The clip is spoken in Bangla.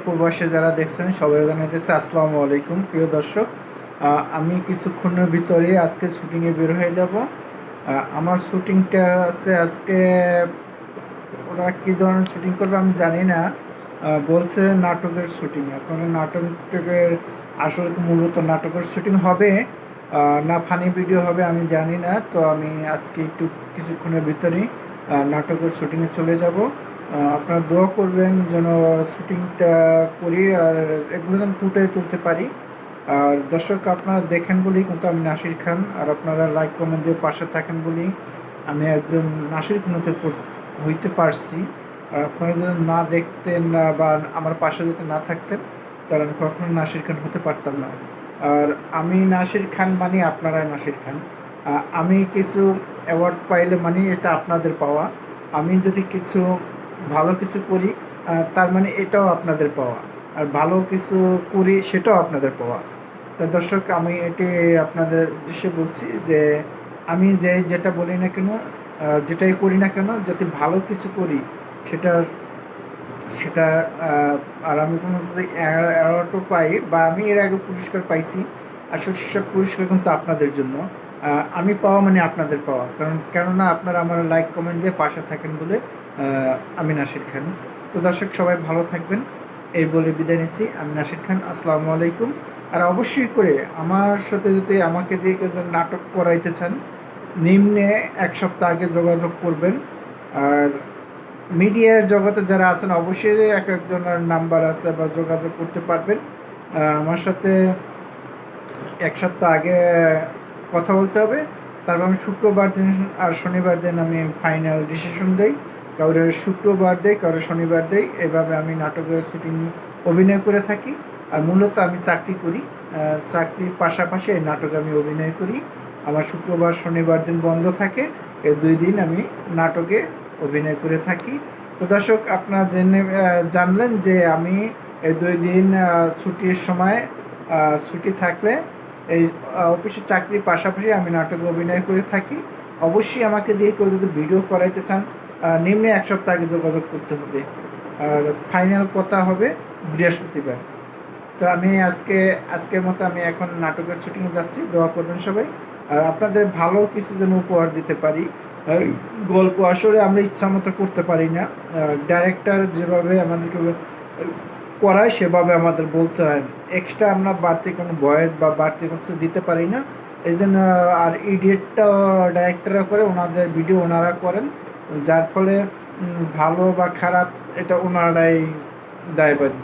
প্রবাসে যারা দেখছেন সবাই জানাইতেছে আসসালামু আলাইকুম। প্রিয় দর্শক, আমি কিছুক্ষণের ভিতরে আজকে শুটিংয়ে বের হয়ে যাব। আমার শুটিংটা আছে আজকে। ওরা কী ধরনের শুটিং করবে আমি জানি না। বলছে নাটকের শুটিং। এখন নাটকের আসলে তো মূলত নাটকের শুটিং হবে না ফানি ভিডিও হবে আমি জানি না। তো আমি আজকে একটু কিছুক্ষণের ভিতরেই নাটকের শুটিংয়ে চলে যাব। আপনারা দোয়া করবেন যেন শুটিংটা করি আর এগুলো যেন ফুটিয়ে তুলতে পারি। আর দর্শক আপনারা দেখেন বলেই কিন্তু আমি নাসির খান, আর আপনারা লাইক কমেন্ট দিয়ে পাশে থাকেন বলেই আমি একজন নাসির খান হইতে পারছি। আর আপনারা যদি না দেখতেন না বা আমার পাশে যদি না থাকতেন তাহলে আমি কখনো নাসির খান হতে পারতাম না। আর আমি নাসির খান মানে আপনারাই নাসির খান। আমি কিছু অ্যাওয়ার্ড পাইলে মানে এটা আপনাদের পাওয়া। আমি যদি কিছু ভালো কিছু করি তার মানে এটাও আপনাদের পাওয়া। আর ভালো কিছু করি সেটাও আপনাদের পাওয়া। তা দর্শক, আমি এটি আপনাদের উদ্দেশ্যে বলছি যে আমি যেটা বলি না কেন, যেটাই করি না কেন, যাতে ভালো কিছু করি সেটা সেটা আর আমি কোনো যদি অ্যাওয়ার্ডও পাই বা আমি এর আগে পুরস্কার পাইছি, আসলে সেসব পুরস্কার কিন্তু আপনাদের জন্য। আমি পাওয়া মানে আপনাদের পাওয়া, কেননা আপনারা আমার লাইক কমেন্ট দিয়ে পাশে থাকেন বলে আমি নাসির খান। তো দর্শক সবাই ভালো থাকবেন এই বলে বিদায় নিচ্ছি। আমি নাসির খান, আসসালামু আলাইকুম। আর অবশ্যই করে আমার সাথে যদি আমাকে দিয়ে কেউ নাটক করাইতে চান, নিম্নে 1 সপ্তাহ আগে যোগাযোগ করবেন। আর মিডিয়ার জগতে যারা আছেন অবশ্যই এক একজনের নাম্বার আছে বা যোগাযোগ করতে পারবেন আমার সাথে। 1 সপ্তাহ আগে কথা বলতে হবে, তারপর আমি শুক্রবার দিন আর শনিবার দিন আমি ফাইনাল ডিসিশন দেই। কারোর শুক্রবার দেই, কারোর শনিবার দেই, এভাবে আমি নাটকের শুটিং অভিনয় করে থাকি। আর মূলত আমি চাকরি করি, চাকরির পাশাপাশি এই নাটকে আমি অভিনয় করি। আমার শুক্রবার শনিবার দিন বন্ধ থাকে, এই 2 দিন আমি নাটকে অভিনয় করে থাকি। তো দর্শক, আপনারা জানলেন যে আমি এই 2 দিন ছুটির সময় ছুটি থাকলে এই অফিসের চাকরির পাশাপাশি আমি নাটকে অভিনয় করে থাকি। অবশ্যই আমাকে দিয়ে কেউ যদি ভিডিও করাইতে চান নিম্নে 1 সপ্তাহ আগে যোগাযোগ করতে হবে। আর ফাইনাল কথা হবে বৃহস্পতিবার। তো আমি আজকের মতো আমি এখন নাটকের শুটিংয়ে যাচ্ছি। দোয়া করবেন সবাই। আর আপনাদের ভালো কিছু যেন উপহার দিতে পারি। গল্প আসলে আমরা ইচ্ছা মতো করতে পারি না, ডাইরেক্টর যেভাবে আমাদেরকে করায় সেভাবে আমাদের বলতে হয়। এক্সট্রা আমরা বাড়তি কোনো ভয়েস বা বাড়তি কিছু দিতে পারি না। এই জন্য আর এডিটটাও ডাইরেক্টররা করে, ওনাদের ভিডিও ওনারা করেন, যার ফলে ভালো বা খারাপ এটা ওনারাই দায়বদ্ধ।